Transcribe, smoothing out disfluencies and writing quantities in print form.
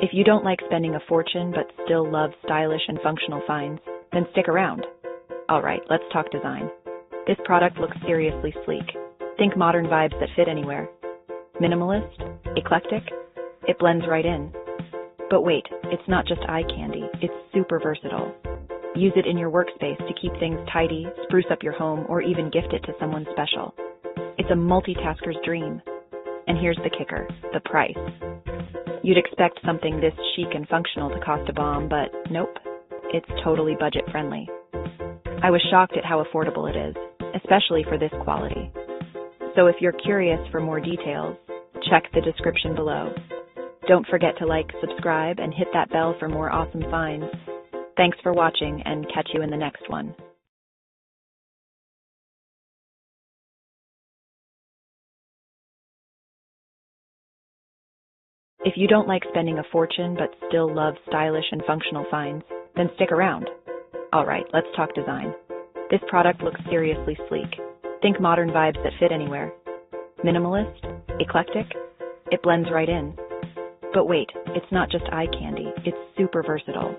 If you don't like spending a fortune but still love stylish and functional finds, then stick around. Alright, let's talk design. This product looks seriously sleek. Think modern vibes that fit anywhere. Minimalist? Eclectic? It blends right in. But wait, it's not just eye candy, it's super versatile. Use it in your workspace to keep things tidy, spruce up your home, or even gift it to someone special. It's a multitasker's dream. And here's the kicker, the price. You'd expect something this chic and functional to cost a bomb, but nope, it's totally budget-friendly. I was shocked at how affordable it is, especially for this quality. So if you're curious for more details, check the description below. Don't forget to like, subscribe, and hit that bell for more awesome finds. Thanks for watching, and catch you in the next one. If you don't like spending a fortune but still love stylish and functional finds, then stick around. Alright, let's talk design. This product looks seriously sleek. Think modern vibes that fit anywhere. Minimalist? Eclectic? It blends right in. But wait, it's not just eye candy, it's super versatile.